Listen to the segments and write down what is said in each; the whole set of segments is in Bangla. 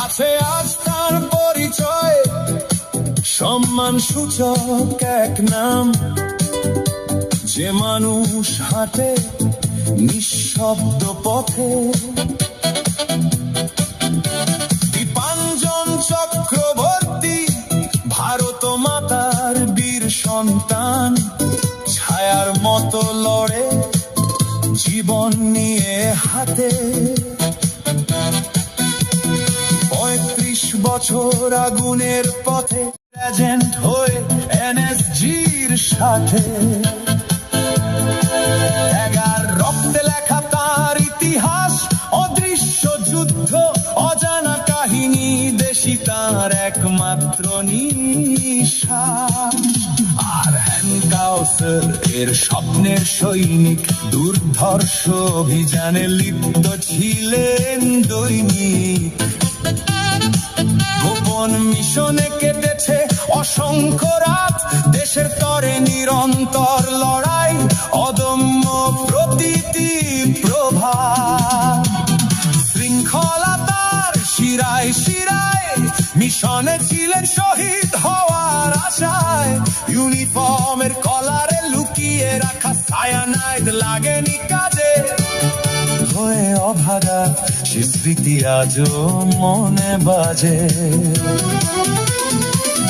আছে আজ তার পরিচয়, সম্মান সূচক এক নাম, যে মানুষ হাঁটে নিঃশব্দ পথে। দীপাঞ্জন চক্রবর্তী ভারত মাতার বীর সন্তান, ছায়ার মতো লড়ে জীবন নিয়ে হাতে। ৩৫ বছর আগুনের পথে এজেন্ট হয়ে NSG'র সাথে। রক্তে লেখা তার ইতিহাস, অদৃশ্য যুদ্ধ, অজানা কাহিনী, দেশি তার একমাত্র নিঃশ্বাস। আর হ্যানকাউসার এর স্বপ্নের সৈনিক, দুর্ধর্ষ অভিযানে লিপ্ত ছিলেন দৈনিক। গোপন মিশনে কেটেছে অসংখ্য রাত, দেশের তরে নিরন্তর লড়াই, অদম্য প্রতিটি প্রভাত। শৃঙ্খলা তার শিরায় শিরায়, মিশনে ছিলেন শহীদ হওয়ার আশায়। ইউনিফর্মের কলারে লুকিয়ে রাখা সায়ানাইড লাগেনি কাজে, হয়ে অভাগা সে স্মৃতি আজও মনে বাজে।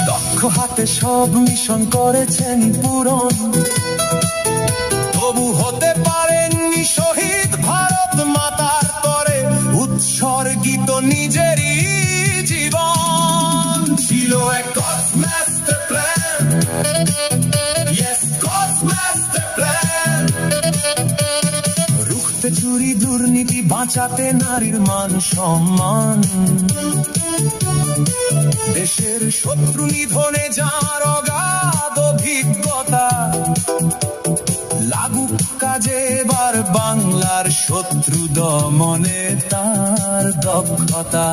দক্ষ হাতে সব মিশন করেছেন পূরণ, তবু হতে পারেননি শহীদ ভারত মাতার তরে উৎসর্গিত নিজেরই জীবন। ছিল এক God's master plan, yes God's master plan। রুখতে চুরি দুর্নীতি, বাঁচাতে নারীর মান সম্মান, দেশের শত্রু নিধনে যার অগাধ অভিজ্ঞতা, লাগুক কাজে এবার বাংলার শত্রু দমনে তার দক্ষতা।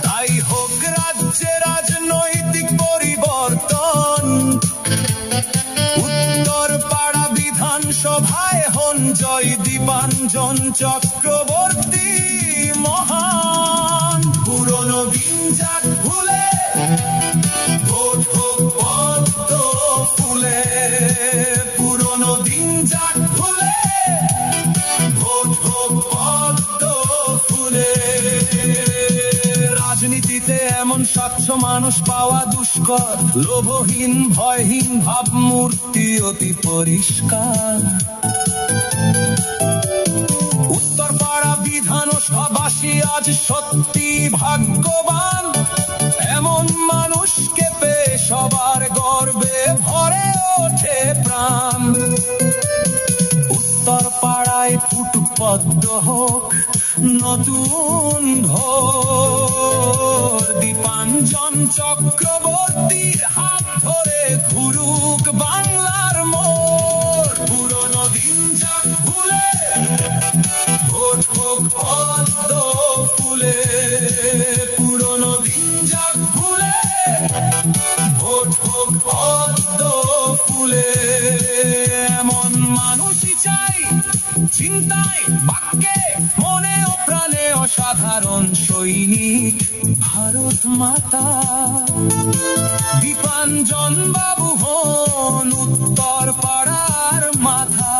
তাই হোক রাজ্যে রাজনৈতিক পরিবর্তন, উত্তর পাড়া বিধানসভায় হন জয় দীপাঞ্জন চক্রবর্তী মহান। পুরনো দিন যাক ভুলে, ভোট হোক পদ্ম ফুলে। পুরনো দিন যাক ভুলে, ভোট হোক পদ্ম ফুলে। রাজনীতিতে এমন স্বচ্ছ মানুষ পাওয়া দুষ্কর, লোভহীন ভয়হীন ভাবমূর্তি অতি পরিষ্কার। উত্তরপাড়া বিধানসভাবাসী আজ সত্যি ভাগ্যবান, এমন মানুষকে পেয়ে সবার গর্বে ভরে ওঠে প্রাণ। উত্তরপাড়ায় ফুটুক পদ্ম হোক নতুন ভোর, দীপাঞ্জন চক্রবর্তীর হাত ধরে ঘুরুক বাংলার মোড়। পুরনো দিন যাক ভুলে, ভোট হোক পদ্ম ফুলে। পুরনো দিন যাক ভুলে, ভোট হোক পদ্ম ফুলে। এমন মানুষই চাই, চিন্তায় বাক্যে মনে ও প্রাণে অসাধারণ সৈনিক ভারত মাতা। দীপাঞ্জন বাবু হন উত্তর পাড়ার মাথা,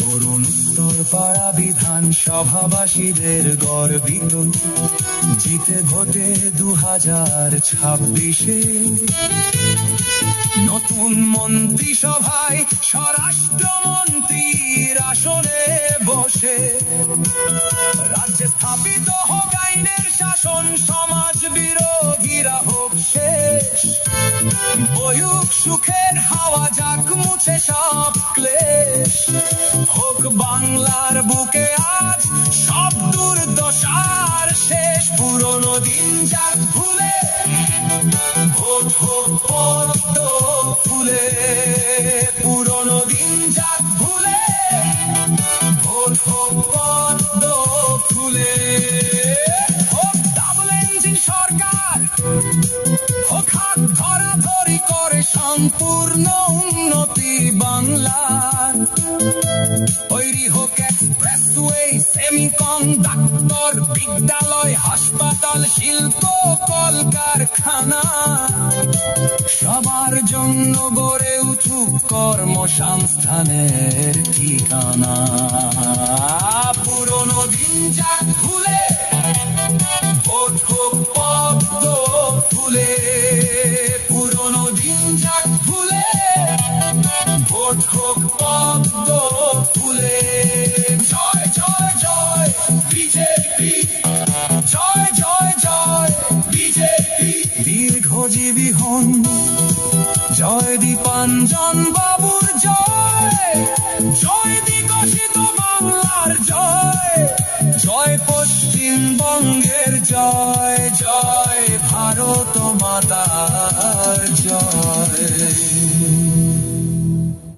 করুন উত্তর পাড়া বিধানসভাবাসীদের গর্বিত। জিতে ভোটে 2026-এ নতুন মন্ত্রিসভায় স্বরাষ্ট্রমন্ত্রীর আসনে বসে, রাজ্যে স্থাপিত হোক আইনের শাসন, সমাজ বিরোধীরা হোক শেষ। বয়ুক সুখের হাওয়া যাক মুছে সব ক্লেশ, হোক বাংলার বুকে আজ সব দুর্দশার শেষ। পুরনো দিন যাক ভুলে, ভোট হোক পদ্ম ফুলে। পুরনো দিন যাক ভুলে, ভোট হোক পদ্ম ফুলে। হোক ডাবল ইঞ্জিন সরকার, হোক হাত সম্পূর্ণ উন্নতি বাংলার। তৈরি হোক এক্সপ্রেসওয়ে, সেমিকন্ডাক্টর, বিদ্যালয়, হাসপাতাল, শিল্প, কলকারখানা। সবার জন্য গড়ে উঠুক কর্মসংস্থানের ঠিকানা। পুরনো দিন যাক ভুলে, ভোট হোক পদ্ম ফুলে। পুরনো দিন যাক ভুলে, ভোট হোক পদ্ম ফুলে। জয় জয় জয় বিজেপি, জয় জয় জয় বিজেপি। দীর্ঘজীবী হন জয় দীপাঞ্জন বাবুর জয়, জয় বিকশিত বাংলার জয়, জয় পশ্চিমবঙ্গের জয়, জয় ভারত মাতার জয়।